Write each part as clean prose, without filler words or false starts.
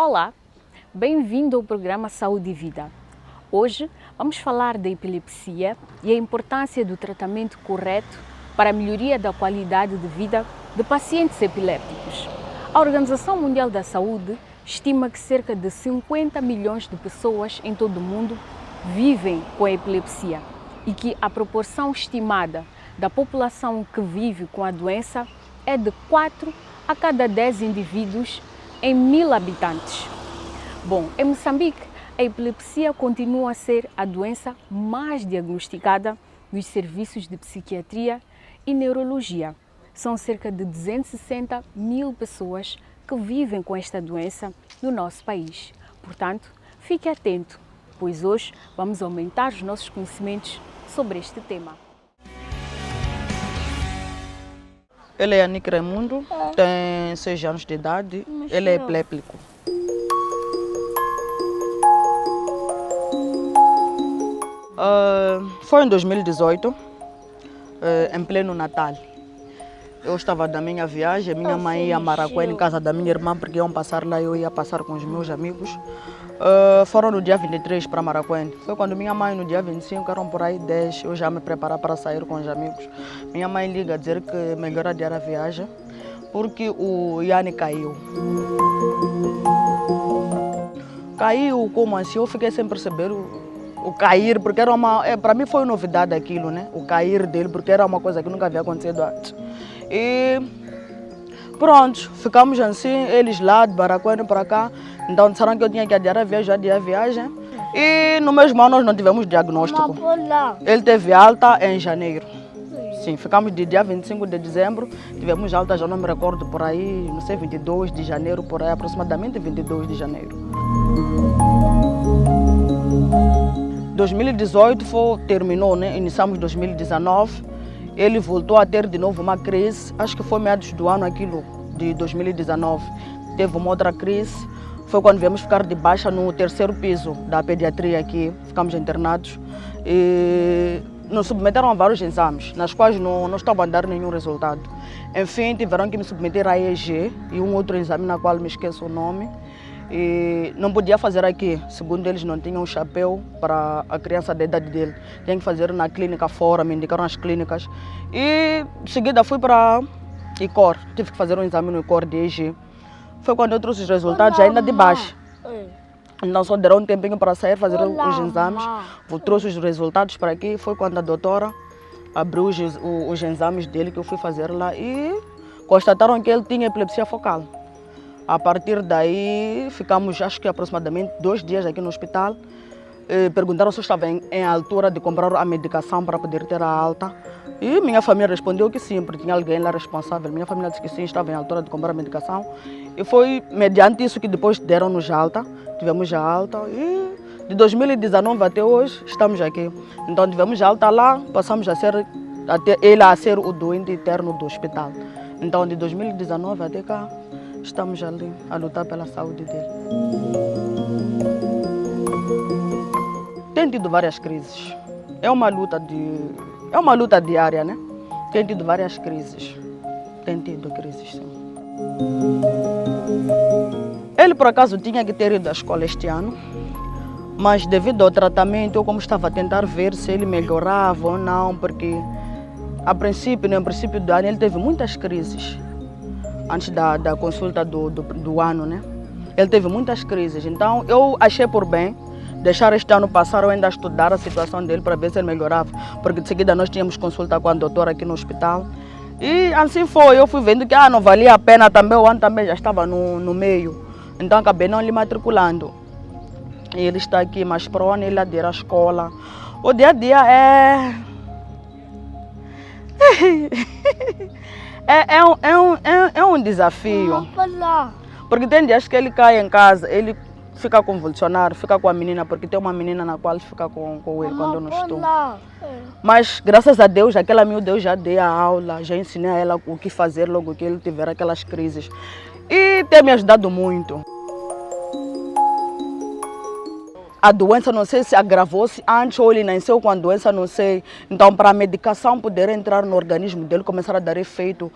Olá, bem-vindo ao programa Saúde e Vida. Hoje vamos falar da epilepsia e a importância do tratamento correto para a melhoria da qualidade de vida de pacientes epilépticos. A Organização Mundial da Saúde estima que cerca de 50 milhões de pessoas em todo o mundo vivem com a epilepsia e que a proporção estimada da população que vive com a doença é de 4 a cada 10 indivíduos em 1000 habitantes. Bom, em Moçambique, a epilepsia continua a ser a doença mais diagnosticada nos serviços de psiquiatria e neurologia. São cerca de 260 mil pessoas que vivem com esta doença no nosso país. Portanto, fique atento, pois hoje vamos aumentar os nossos conhecimentos sobre este tema. Ele é Nick Raimundo, tem 6 anos de idade, ele é epiléptico. Foi em 2018, em pleno Natal. Eu estava da minha viagem, minha mãe ia a Maracué, em casa da minha irmã, porque iam passar lá, eu ia passar com os meus amigos. Foram no dia 23 para Maracué. Foi quando minha mãe, no dia 25, eram por aí 10, eu já me preparar para sair com os amigos. Minha mãe liga a dizer que melhor adiar a viagem, porque o Yanni caiu. Caiu como assim? Eu fiquei sem perceber o cair, porque era para mim foi novidade aquilo, né? O cair dele, porque era uma coisa que nunca havia acontecido antes. E pronto, ficamos assim, eles lá de Maracué para cá. Então disseram que eu tinha que adiar a viagem. E no mesmo ano nós não tivemos diagnóstico. Ele teve alta em janeiro. Sim, ficamos de dia 25 de dezembro, tivemos alta, já não me recordo, por aí, não sei, 22 de janeiro, por aí, aproximadamente 22 de janeiro. 2018 terminou, né? Iniciamos 2019, ele voltou a ter de novo uma crise, acho que foi meados do ano aquilo, de 2019, teve uma outra crise, foi quando viemos ficar de baixa no 3º piso da pediatria aqui, ficamos internados e nos submeteram a vários exames, nas quais não estavam a dar nenhum resultado. Enfim, tiveram que me submeter a EEG e um outro exame na qual me esqueço o nome. E não podia fazer aqui, segundo eles não tinham chapéu para a criança da idade dele. Tinha que fazer na clínica fora, me indicaram as clínicas. E em seguida fui para ICOR, tive que fazer um exame no ICOR de EEG. Foi quando eu trouxe os resultados ainda de baixo. Então só deram um tempinho para sair, fazer os exames. Trouxe os resultados para aqui, foi quando a doutora abriu os exames dele que eu fui fazer lá e constataram que ele tinha epilepsia focal. A partir daí, ficamos acho que aproximadamente 2 dias aqui no hospital. Perguntaram se eu estava em altura de comprar a medicação para poder ter a alta. E minha família respondeu que sim, porque tinha alguém lá responsável. Minha família disse que sim, estava em altura de comprar a medicação. E foi mediante isso que depois deram-nos alta. Tivemos a alta e de 2019 até hoje estamos aqui. Então tivemos a alta lá, passamos até ele a ser o doente interno do hospital. Então de 2019 até cá, estamos ali a lutar pela saúde dele. Tem tido várias crises. É uma luta diária, né? Tem tido várias crises. Tem tido crises, sim. Ele, por acaso, tinha que ter ido à escola este ano, mas devido ao tratamento, eu como estava a tentar ver se ele melhorava ou não, porque no princípio do ano, ele teve muitas crises. Antes da consulta do ano, né? Ele teve muitas crises, então eu achei por bem deixar este ano passar, eu ainda estudar a situação dele para ver se ele melhorava, porque de seguida nós tínhamos consulta com a doutora aqui no hospital. E assim foi, eu fui vendo que não valia a pena também, o ano também já estava no meio, então acabei não lhe matriculando. E ele está aqui, mas para o ano ele adere à escola. O dia a dia é um desafio, porque tem dias que ele cai em casa, ele fica convulsionado, fica com a menina, porque tem uma menina na qual fica com ele quando eu não estou. Mas graças a Deus, aquela miúda eu já dei a aula, já ensinei a ela o que fazer logo que ele tiver aquelas crises. E tem me ajudado muito. A doença, não sei se agravou-se antes ou ele nasceu com a doença, não sei. Então, para a medicação poder entrar no organismo dele, começar a dar efeito,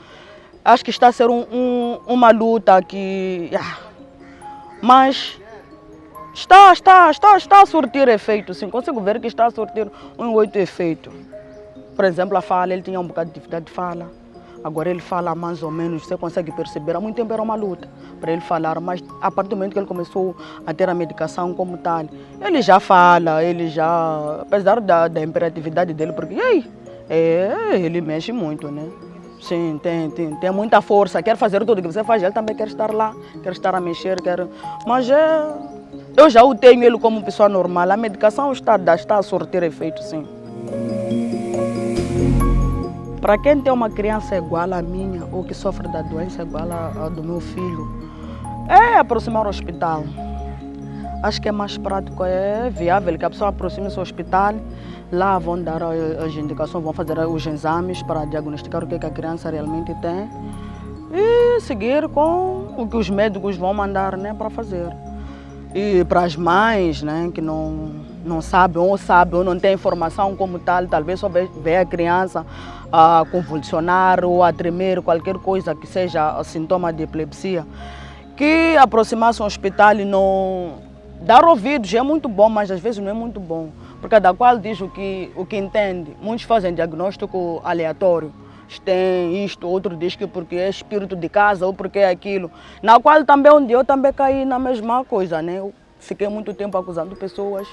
acho que está a ser uma luta que Mas está a surtir efeito, sim. Consigo ver que está a surtir um outro efeito. Por exemplo, a fala, ele tinha um bocado de dificuldade de fala. Agora ele fala mais ou menos, você consegue perceber. Há muito tempo era uma luta para ele falar, mas a partir do momento que ele começou a ter a medicação como tal, ele já fala, apesar da imperatividade dele, porque ele mexe muito, né? Sim, tem muita força, quer fazer tudo que você faz, ele também quer estar lá, quer estar a mexer, mas eu já o tenho ele como pessoa normal, a medicação está a surtir efeito, sim. Para quem tem uma criança igual à minha, ou que sofre da doença igual à do meu filho, é aproximar o hospital. Acho que é mais prático, é viável que a pessoa aproxime-se do hospital, lá vão dar as indicações, vão fazer os exames para diagnosticar o que a criança realmente tem e seguir com o que os médicos vão mandar, né, para fazer. E para as mães, né, que não sabem ou não têm informação como tal, talvez só vê a criança a convulsionar ou a tremer, qualquer coisa que seja sintoma de epilepsia, que aproximar-se ao hospital e não dar ouvidos é muito bom, mas às vezes não é muito bom, porque cada qual diz o que entende. Muitos fazem diagnóstico aleatório. Tem isto, outro diz que porque é espírito de casa ou porque é aquilo. Na qual também um dia eu também caí na mesma coisa, né? Eu fiquei muito tempo acusando pessoas,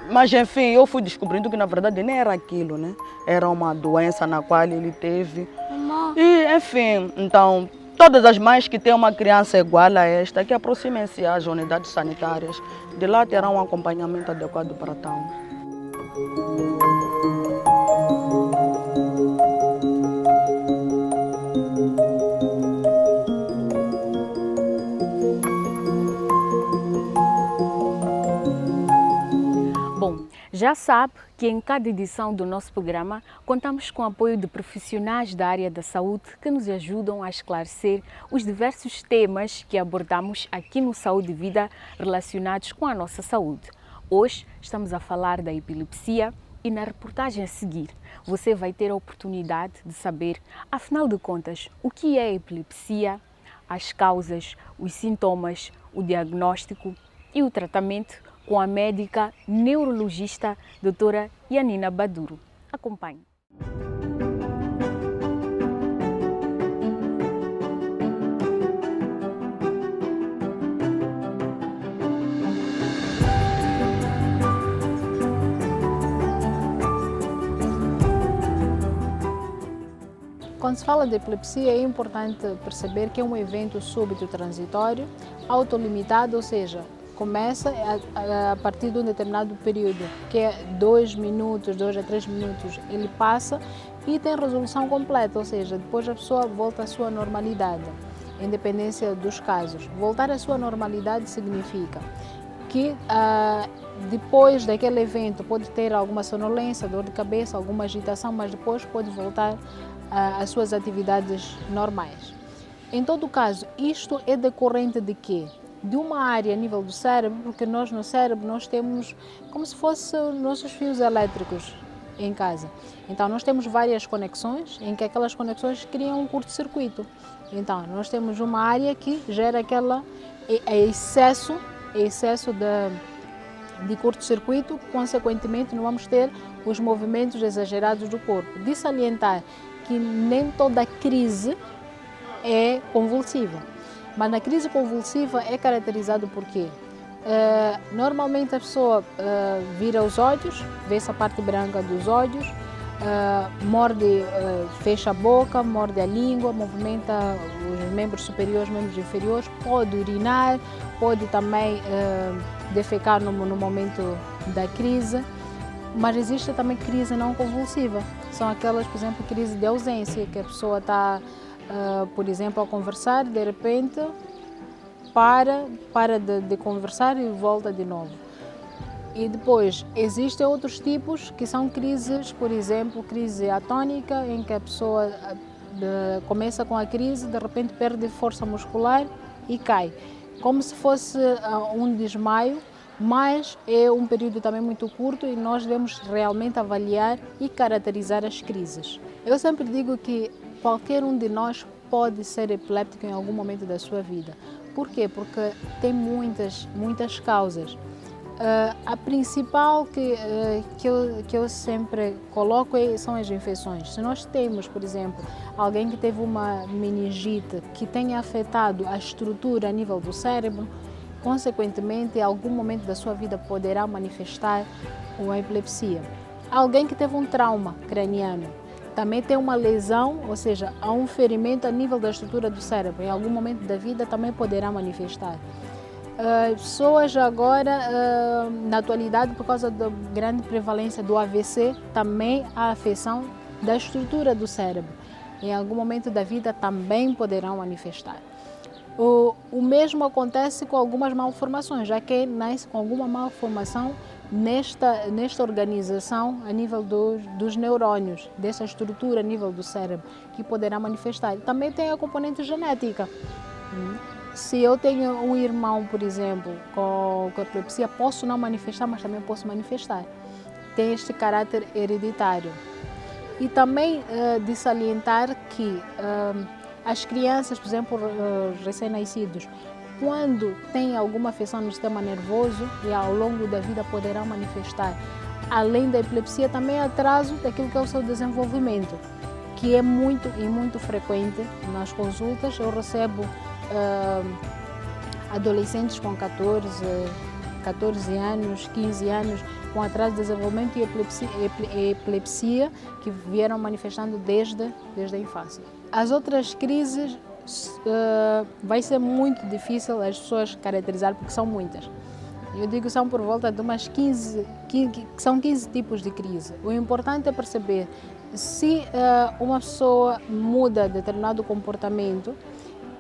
mas enfim, eu fui descobrindo que na verdade nem era aquilo, né? Era uma doença na qual ele teve. E enfim, então todas as mães que têm uma criança igual a esta, que aproximem-se às unidades sanitárias, de lá terão um acompanhamento adequado para tal. Bom, já sabe que em cada edição do nosso programa contamos com o apoio de profissionais da área da saúde que nos ajudam a esclarecer os diversos temas que abordamos aqui no Saúde e Vida relacionados com a nossa saúde. Hoje estamos a falar da epilepsia e na reportagem a seguir você vai ter a oportunidade de saber, afinal de contas, o que é a epilepsia, as causas, os sintomas, o diagnóstico e o tratamento com a médica neurologista doutora Yanina Baduro. Acompanhe. Quando se fala de epilepsia, é importante perceber que é um evento súbito transitório, autolimitado, ou seja, começa a partir de um determinado período, que é 2 minutos, 2 a 3 minutos, ele passa e tem resolução completa, ou seja, depois a pessoa volta à sua normalidade, independência dos casos. Voltar à sua normalidade significa que depois daquele evento pode ter alguma sonolência, dor de cabeça, alguma agitação, mas depois pode voltar às suas atividades normais. Em todo caso, isto é decorrente de quê? De uma área a nível do cérebro, porque nós no cérebro nós temos como se fossem nossos fios elétricos em casa. Então nós temos várias conexões em que aquelas conexões criam um curto-circuito. Então nós temos uma área que gera excesso de curto-circuito, consequentemente não vamos ter os movimentos exagerados do corpo. De salientar que nem toda crise é convulsiva. Mas na crise convulsiva é caracterizado por quê? Normalmente a pessoa vira os olhos, vê essa parte branca dos olhos, morde, fecha a boca, morde a língua, movimenta os membros superiores, membros inferiores, pode urinar, pode também defecar no momento da crise. Mas existe também crise não convulsiva, são aquelas, por exemplo, crise de ausência, que a pessoa está por exemplo, a conversar, de repente para de conversar e volta de novo. E depois, existem outros tipos que são crises, por exemplo, crise atônica, em que a pessoa começa com a crise, de repente perde força muscular e cai, como se fosse um desmaio, mas é um período também muito curto e nós devemos realmente avaliar e caracterizar as crises. Eu sempre digo que qualquer um de nós pode ser epiléptico em algum momento da sua vida, Por quê? Porque tem muitas causas. A principal que eu sempre coloco são as infecções. Se nós temos, por exemplo, alguém que teve uma meningite que tenha afetado a estrutura a nível do cérebro, consequentemente, em algum momento da sua vida poderá manifestar uma epilepsia. Alguém que teve um trauma craniano, também tem uma lesão, ou seja, há um ferimento a nível da estrutura do cérebro, em algum momento da vida também poderá manifestar. Pessoas agora, na atualidade, por causa da grande prevalência do AVC, também há afecção da estrutura do cérebro. Em algum momento da vida também poderão manifestar. O mesmo acontece com algumas malformações, já que nasce com alguma malformação nesta organização a nível dos neurônios, dessa estrutura a nível do cérebro, que poderá manifestar. Também tem a componente genética. Se eu tenho um irmão, por exemplo, com epilepsia, posso não manifestar, mas também posso manifestar. Tem este caráter hereditário. E também de salientar que as crianças, por exemplo, recém-nascidos, quando têm alguma afecção no sistema nervoso e ao longo da vida poderão manifestar, além da epilepsia, também atraso daquilo que é o seu desenvolvimento, que é muito frequente nas consultas. Eu recebo adolescentes com 14 anos, 15 anos, com atraso de desenvolvimento e epilepsia que vieram manifestando desde a infância. As outras crises vai ser muito difícil as pessoas caracterizar, porque são muitas. Eu digo que são por volta de umas 15 tipos de crise. O importante é perceber se uma pessoa muda determinado comportamento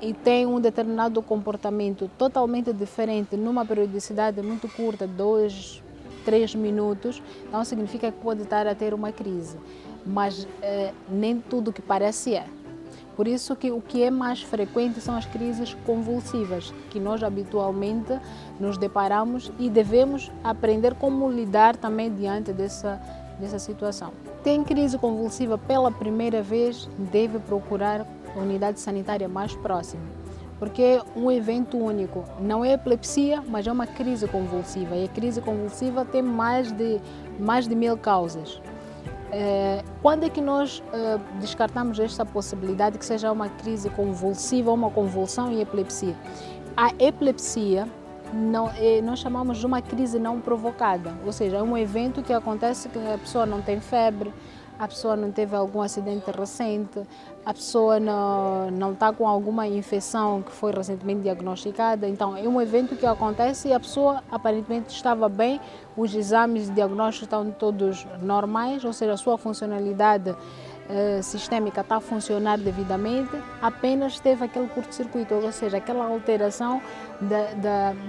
e tem um determinado comportamento totalmente diferente numa periodicidade muito curta, 2, 3 minutos, então significa que pode estar a ter uma crise. Mas nem tudo que parece é. Por isso que o que é mais frequente são as crises convulsivas, que nós habitualmente nos deparamos e devemos aprender como lidar também diante dessa situação. Tem crise convulsiva pela primeira vez, deve procurar a unidade sanitária mais próxima, porque é um evento único. Não é epilepsia, mas é uma crise convulsiva. E a crise convulsiva tem mais de 1000 causas. Quando é que nós descartamos esta possibilidade que seja uma crise convulsiva, uma convulsão e epilepsia? A epilepsia nós chamamos de uma crise não provocada, ou seja, é um evento que acontece que a pessoa não tem febre, a pessoa não teve algum acidente recente, a pessoa não está com alguma infecção que foi recentemente diagnosticada. Então, é um evento que acontece e a pessoa aparentemente estava bem, os exames de diagnóstico estão todos normais, ou seja, a sua funcionalidade sistêmica está a funcionar devidamente, apenas teve aquele curto-circuito, ou seja, aquela alteração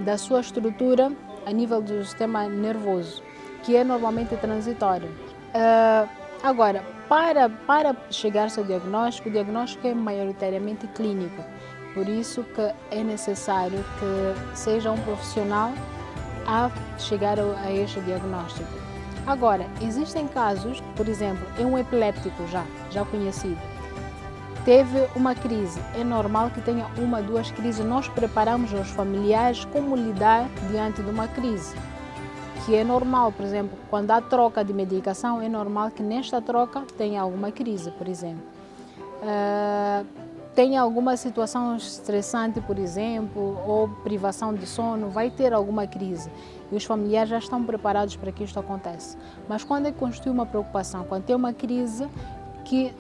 da sua estrutura a nível do sistema nervoso, que é normalmente transitório. Agora, para chegar-se ao diagnóstico, o diagnóstico é maioritariamente clínico, por isso que é necessário que seja um profissional a chegar a este diagnóstico. Agora, existem casos, por exemplo, é um epiléptico já conhecido, teve uma crise, é normal que tenha 1, 2 crises, nós preparamos os familiares como lidar diante de uma crise. Que é normal, por exemplo, quando há troca de medicação, é normal que nesta troca tenha alguma crise, por exemplo. Tem alguma situação estressante, por exemplo, ou privação de sono, vai ter alguma crise. E os familiares já estão preparados para que isto aconteça. Mas quando é que constitui uma preocupação? Quando tem uma crise que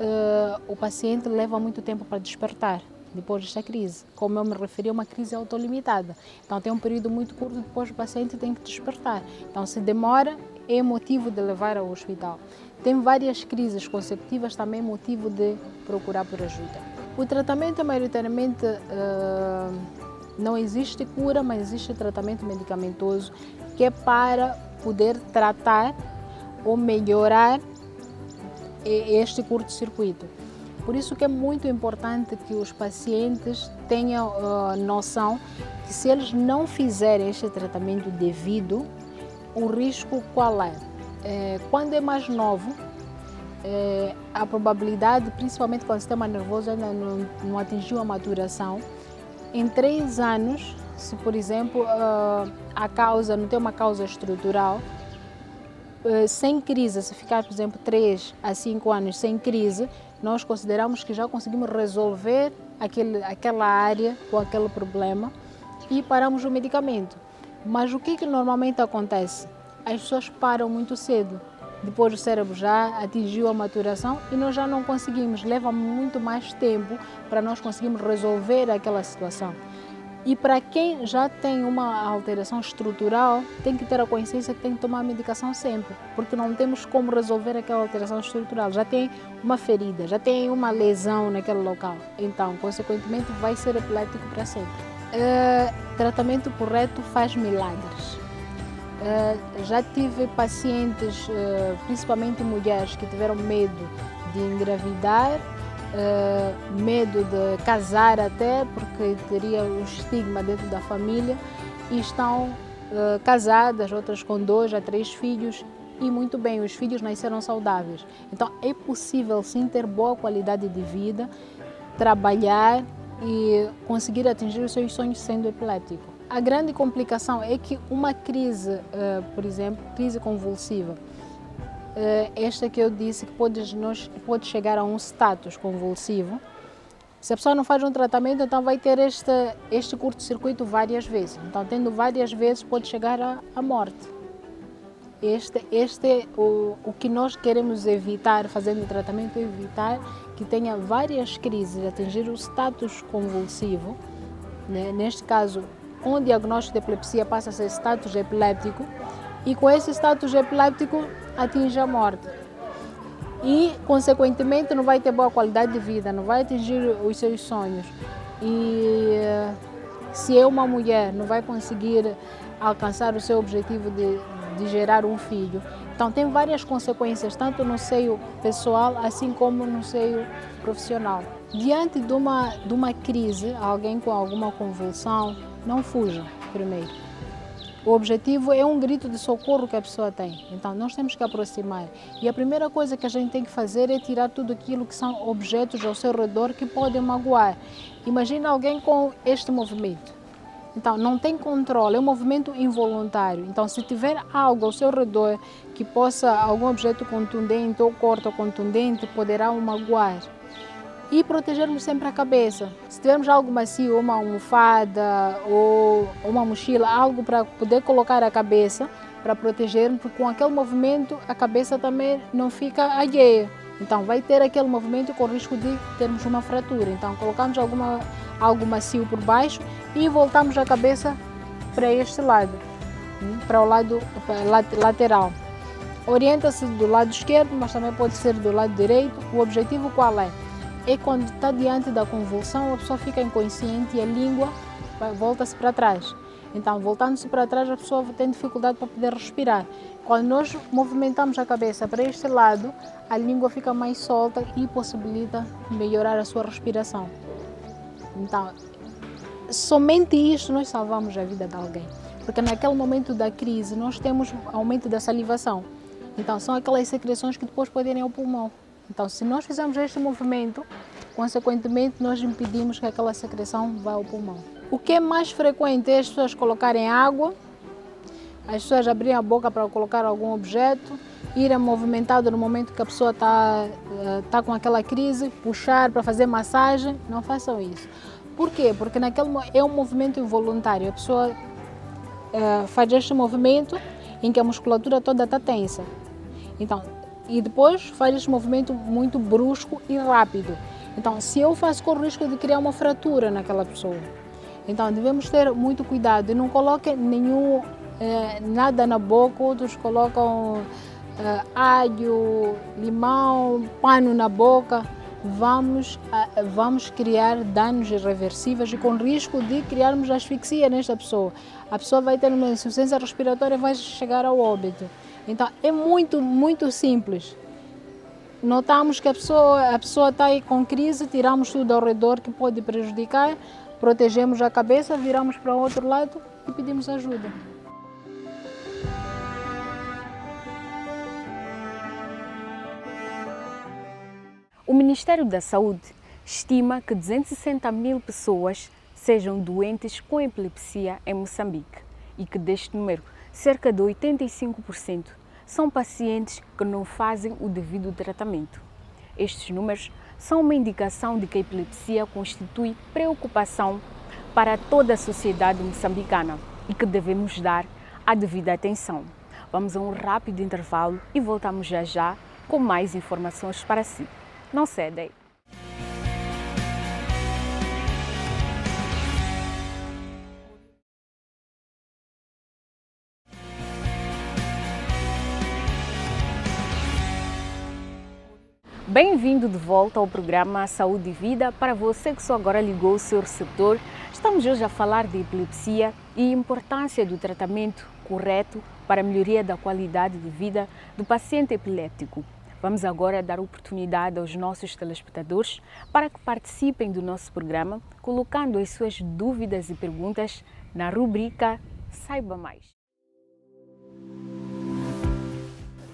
o paciente leva muito tempo para despertar. Depois desta crise, como eu me referi, é uma crise autolimitada. Então tem um período muito curto, depois o paciente tem que despertar. Então se demora, é motivo de levar ao hospital. Tem várias crises consecutivas, também é motivo de procurar por ajuda. O tratamento maioritariamente não existe cura, mas existe tratamento medicamentoso que é para poder tratar ou melhorar este curto-circuito. Por isso que é muito importante que os pacientes tenham noção que se eles não fizerem este tratamento devido, o risco qual é? Quando é mais novo, a probabilidade, principalmente quando o sistema nervoso ainda não atingiu a maturação, em 3 anos, se por exemplo a causa não tem uma causa estrutural, sem crise, se ficar por exemplo 3 a 5 anos sem crise, nós consideramos que já conseguimos resolver aquela área ou aquele problema e paramos o medicamento. Mas o que normalmente acontece? As pessoas param muito cedo. Depois o cérebro já atingiu a maturação e nós já não conseguimos, leva muito mais tempo para nós conseguirmos resolver aquela situação. E para quem já tem uma alteração estrutural, tem que ter a consciência que tem que tomar a medicação sempre, porque não temos como resolver aquela alteração estrutural. Já tem uma ferida, já tem uma lesão naquele local, então, consequentemente, vai ser epilético para sempre. Tratamento correto faz milagres. Já tive pacientes, principalmente mulheres, que tiveram medo de engravidar, medo de casar até, porque teria um estigma dentro da família, e estão casadas, outras com 2 a 3 filhos, e muito bem, os filhos nasceram saudáveis. Então é possível sim ter boa qualidade de vida, trabalhar e conseguir atingir os seus sonhos sendo epilético. A grande complicação é que uma crise, por exemplo, crise convulsiva, esta que eu disse que pode chegar a um status convulsivo. Se a pessoa não faz um tratamento, então vai ter este curto-circuito várias vezes. Então, tendo várias vezes, pode chegar à morte. Este é o que nós queremos evitar, fazendo o tratamento, é evitar que tenha várias crises, atingir o status convulsivo. Né? Neste caso, com o diagnóstico de epilepsia passa a ser status epiléptico, e com esse status epiléptico atinge a morte. E, consequentemente, não vai ter boa qualidade de vida, não vai atingir os seus sonhos. E se é uma mulher, não vai conseguir alcançar o seu objetivo de gerar um filho. Então, tem várias consequências, tanto no seio pessoal, assim como no seio profissional. Diante de uma crise, alguém com alguma convulsão, não fuja primeiro. O objetivo é um grito de socorro que a pessoa tem. Então, nós temos que aproximar. E a primeira coisa que a gente tem que fazer é tirar tudo aquilo que são objetos ao seu redor que podem magoar. Imagina alguém com este movimento. Então, não tem controle, é um movimento involuntário. Então, se tiver algo ao seu redor que possa, algum objeto contundente ou corto contundente, poderá o magoar. E protegermos sempre a cabeça. Se tivermos algo macio, uma almofada ou uma mochila, algo para poder colocar a cabeça, para protegermos, porque com aquele movimento a cabeça também não fica alheia. Então vai ter aquele movimento com o risco de termos uma fratura. Então colocamos algo macio por baixo e voltamos a cabeça para este lado, para o lado lateral. Orienta-se do lado esquerdo, mas também pode ser do lado direito. O objetivo qual é? É quando está diante da convulsão, a pessoa fica inconsciente e a língua volta-se para trás. Então, voltando-se para trás, a pessoa tem dificuldade para poder respirar. Quando nós movimentamos a cabeça para este lado, a língua fica mais solta e possibilita melhorar a sua respiração. Então, somente isto nós salvamos a vida de alguém. Porque naquele momento da crise, nós temos aumento da salivação. Então, são aquelas secreções que depois podem ir ao pulmão. Então, se nós fizermos este movimento, consequentemente, nós impedimos que aquela secreção vá ao pulmão. O que é mais frequente é as pessoas colocarem água, as pessoas abrirem a boca para colocar algum objeto, irem movimentado no momento que a pessoa está com aquela crise, puxar para fazer massagem. Não façam isso. Por quê? Porque é um movimento involuntário. A pessoa faz este movimento em que a musculatura toda está tensa. Então, e depois faz esse movimento muito brusco e rápido. Então, se eu faço, com o risco de criar uma fratura naquela pessoa. Então, devemos ter muito cuidado e não coloquem nada na boca. Outros colocam alho, limão, pano na boca. Vamos criar danos irreversíveis e com risco de criarmos asfixia nesta pessoa. A pessoa vai ter uma insuficiência respiratória e vai chegar ao óbito. Então, é muito, muito simples. Notamos que a pessoa está aí com crise, tiramos tudo ao redor que pode prejudicar, protegemos a cabeça, viramos para o outro lado e pedimos ajuda. O Ministério da Saúde estima que 260 mil pessoas sejam doentes com epilepsia em Moçambique e que deste número, cerca de 85% são pacientes que não fazem o devido tratamento. Estes números são uma indicação de que a epilepsia constitui preocupação para toda a sociedade moçambicana e que devemos dar a devida atenção. Vamos a um rápido intervalo e voltamos já com mais informações para si. Não cedem! Bem-vindo de volta ao programa Saúde e Vida. Para você que só agora ligou o seu receptor, estamos hoje a falar de epilepsia e a importância do tratamento correto para a melhoria da qualidade de vida do paciente epiléptico. Vamos agora dar oportunidade aos nossos telespectadores para que participem do nosso programa, colocando as suas dúvidas e perguntas na rubrica Saiba Mais.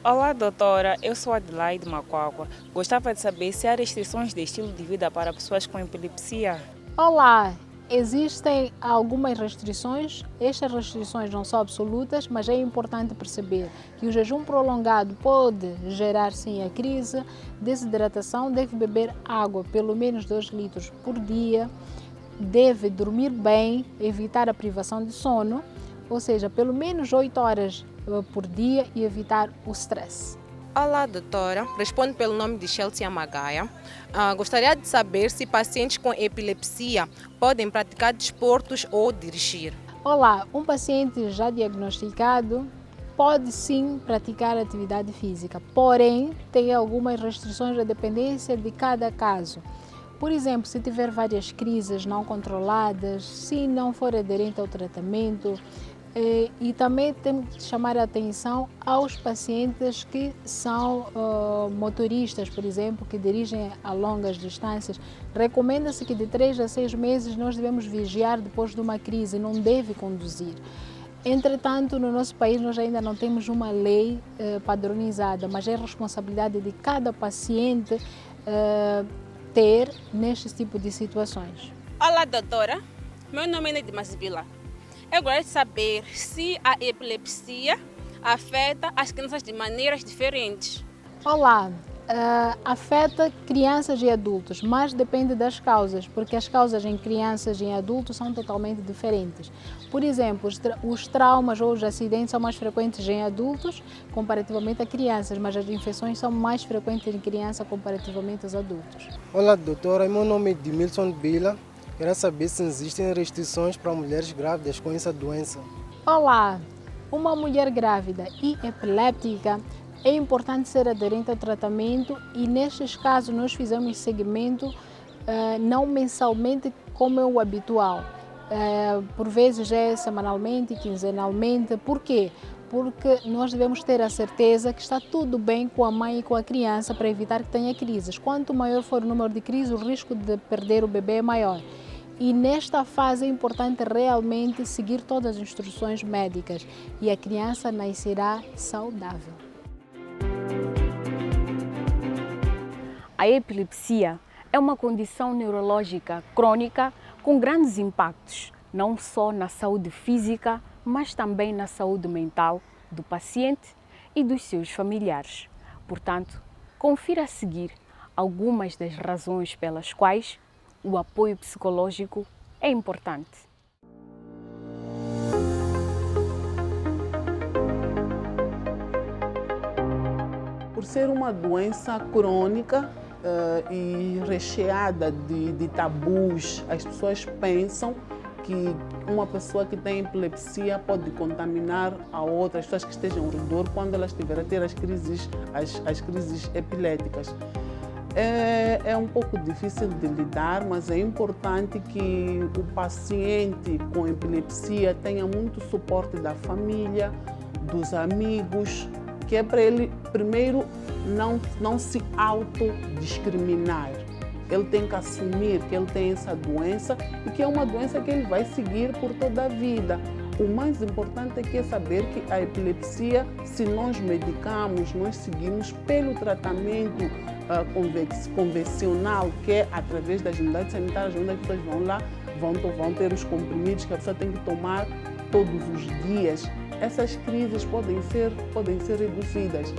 Olá, doutora. Eu sou Adelaide Macuagua. Gostava de saber se há restrições de estilo de vida para pessoas com epilepsia. Olá, existem algumas restrições. Estas restrições não são absolutas, mas é importante perceber que o jejum prolongado pode gerar sim a crise, desidratação, deve beber água pelo menos 2 litros por dia, deve dormir bem, evitar a privação de sono, ou seja, pelo menos 8 horas por dia e evitar o stress. Olá, doutora. Respondo pelo nome de Chelsea Magaia. Gostaria de saber se pacientes com epilepsia podem praticar desportos ou dirigir. Olá, um paciente já diagnosticado pode sim praticar atividade física, porém tem algumas restrições a dependência de cada caso. Por exemplo, se tiver várias crises não controladas, se não for aderente ao tratamento, e também temos de chamar a atenção aos pacientes que são motoristas, por exemplo, que dirigem a longas distâncias. Recomenda-se que de 3 a 6 meses nós devemos vigiar depois de uma crise, não deve conduzir. Entretanto, no nosso país nós ainda não temos uma lei padronizada, mas é responsabilidade de cada paciente ter neste tipo de situações. Olá, doutora. Meu nome é Nedima Sibila. Eu gostaria de saber se a epilepsia afeta as crianças de maneiras diferentes. Olá, afeta crianças e adultos, mas depende das causas, porque as causas em crianças e em adultos são totalmente diferentes. Por exemplo, os traumas ou os acidentes são mais frequentes em adultos comparativamente a crianças, mas as infecções são mais frequentes em crianças comparativamente aos adultos. Olá, doutora. Meu nome é Dimilson Bila. Quero saber se existem restrições para mulheres grávidas com essa doença. Olá, uma mulher grávida e epiléptica é importante ser aderente ao tratamento e nestes casos nós fizemos seguimento não mensalmente como é o habitual. Por vezes é semanalmente, quinzenalmente. Por quê? Porque nós devemos ter a certeza que está tudo bem com a mãe e com a criança para evitar que tenha crises. Quanto maior for o número de crises, o risco de perder o bebê é maior. E nesta fase é importante realmente seguir todas as instruções médicas e a criança nascerá saudável. A epilepsia é uma condição neurológica crônica com grandes impactos, não só na saúde física, mas também na saúde mental do paciente e dos seus familiares. Portanto, confira a seguir algumas das razões pelas quais o apoio psicológico é importante. Por ser uma doença crônica e recheada de tabus, as pessoas pensam que uma pessoa que tem epilepsia pode contaminar a outras pessoas que estejam ao redor quando elas estiverem a ter as crises epiléticas. É um pouco difícil de lidar, mas é importante que o paciente com epilepsia tenha muito suporte da família, dos amigos, que é para ele, primeiro, não se autodiscriminar. Ele tem que assumir que ele tem essa doença e que é uma doença que ele vai seguir por toda a vida. O mais importante é que é saber que a epilepsia, se nós medicamos, nós seguimos pelo tratamento convencional, que é através das unidades sanitárias, onde as pessoas vão lá, vão ter os comprimidos que a pessoa tem que tomar todos os dias. Essas crises podem ser reduzidas.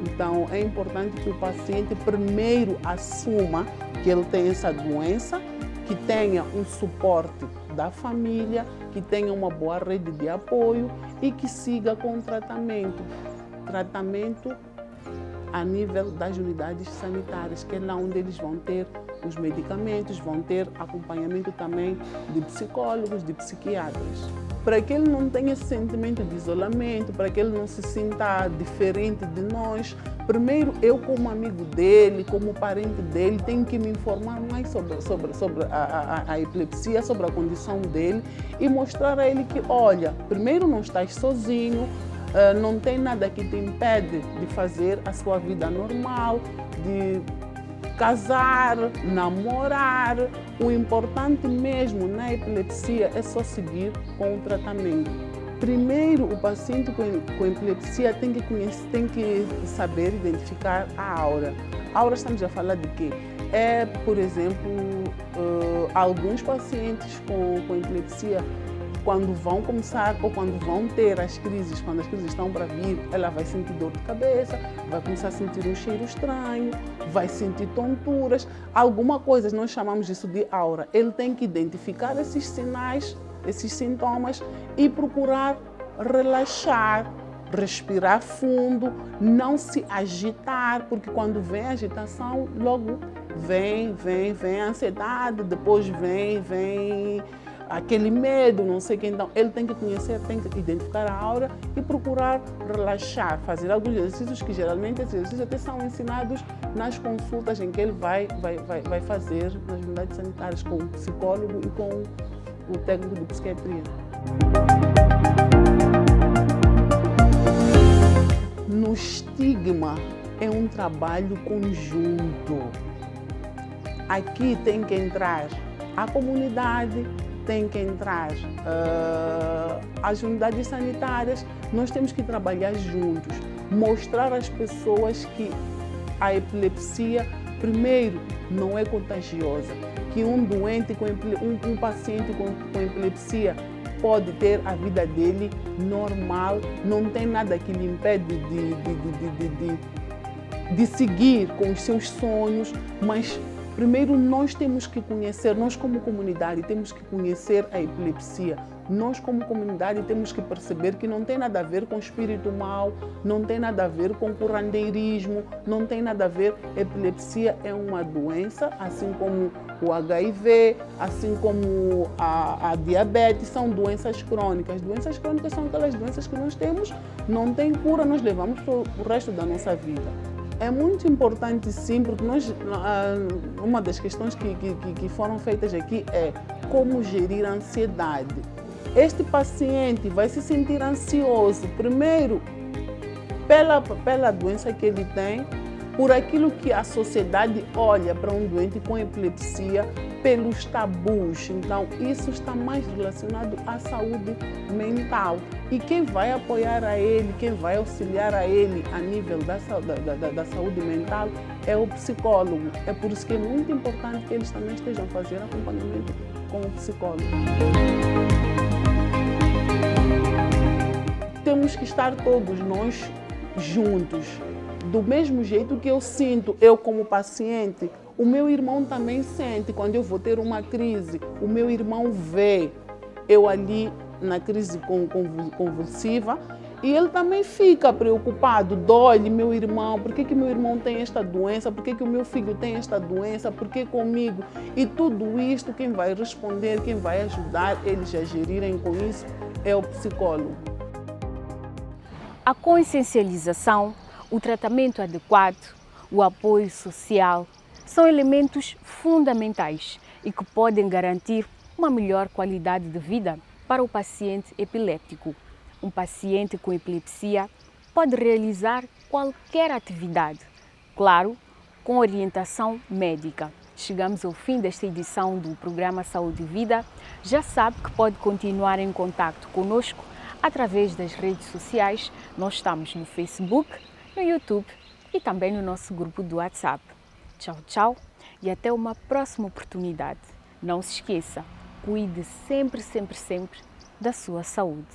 Então, é importante que o paciente primeiro assuma que ele tem essa doença, que tenha um suporte da família, que tenha uma boa rede de apoio e que siga com o tratamento. Tratamento a nível das unidades sanitárias, que é lá onde eles vão ter os medicamentos, vão ter acompanhamento também de psicólogos, de psiquiatras. Para que ele não tenha esse sentimento de isolamento, para que ele não se sinta diferente de nós, primeiro eu, como amigo dele, como parente dele, tenho que me informar mais sobre a epilepsia, sobre a condição dele e mostrar a ele que, olha, primeiro não estás sozinho, não tem nada que te impede de fazer a sua vida normal, de casar, namorar. O importante mesmo na epilepsia é só seguir com o tratamento. Primeiro, o paciente com epilepsia tem que saber identificar a aura. A aura, estamos a falar de quê? É, por exemplo, alguns pacientes com epilepsia, quando vão começar ou quando vão ter as crises, quando as crises estão para vir, ela vai sentir dor de cabeça, vai começar a sentir um cheiro estranho, vai sentir tonturas, alguma coisa, nós chamamos isso de aura. Ele tem que identificar esses sinais, esses sintomas e procurar relaxar, respirar fundo, não se agitar, porque quando vem a agitação, logo vem a ansiedade, depois vem aquele medo, não sei o que. Então, ele tem que conhecer, tem que identificar a aura e procurar relaxar, fazer alguns exercícios que geralmente esses exercícios até são ensinados nas consultas em que ele vai fazer nas unidades sanitárias com o psicólogo e com o técnico de psiquiatria. No estigma é um trabalho conjunto. Aqui tem que entrar a comunidade, tem que entrar as unidades sanitárias, nós temos que trabalhar juntos, mostrar às pessoas que a epilepsia, primeiro, não é contagiosa, que um paciente com epilepsia pode ter a vida dele normal, não tem nada que lhe impede de seguir com os seus sonhos, mas primeiro, nós temos que conhecer, nós como comunidade temos que conhecer a epilepsia. Nós como comunidade temos que perceber que não tem nada a ver com espírito mau, não tem nada a ver com curandeirismo, não tem nada a ver. Epilepsia é uma doença, assim como o HIV, assim como a diabetes, são doenças crônicas. Doenças crônicas são aquelas doenças que nós temos, não tem cura, nós levamos para o resto da nossa vida. É muito importante, sim, porque uma das questões que foram feitas aqui é como gerir a ansiedade. Este paciente vai se sentir ansioso, primeiro, pela doença que ele tem, por aquilo que a sociedade olha para um doente com epilepsia, pelos tabus. Então, isso está mais relacionado à saúde mental. E quem vai apoiar a ele, quem vai auxiliar a ele a nível da saúde mental é o psicólogo. É por isso que é muito importante que eles também estejam fazendo acompanhamento com o psicólogo. Temos que estar todos nós juntos. Do mesmo jeito que eu sinto, eu como paciente, o meu irmão também sente. Quando eu vou ter uma crise, o meu irmão vê eu ali na crise convulsiva e ele também fica preocupado, dói-lhe meu irmão, por que meu irmão tem esta doença, por que o meu filho tem esta doença, por que comigo? E tudo isto, quem vai responder, quem vai ajudar eles a gerirem com isso é o psicólogo. A consciencialização, o tratamento adequado, o apoio social são elementos fundamentais e que podem garantir uma melhor qualidade de vida para o paciente epiléptico. Um paciente com epilepsia pode realizar qualquer atividade, claro, com orientação médica. Chegamos ao fim desta edição do programa Saúde e Vida. Já sabe que pode continuar em contato conosco através das redes sociais. Nós estamos no Facebook, no YouTube e também no nosso grupo do WhatsApp. Tchau, tchau e até uma próxima oportunidade. Não se esqueça, cuide sempre, sempre, sempre da sua saúde.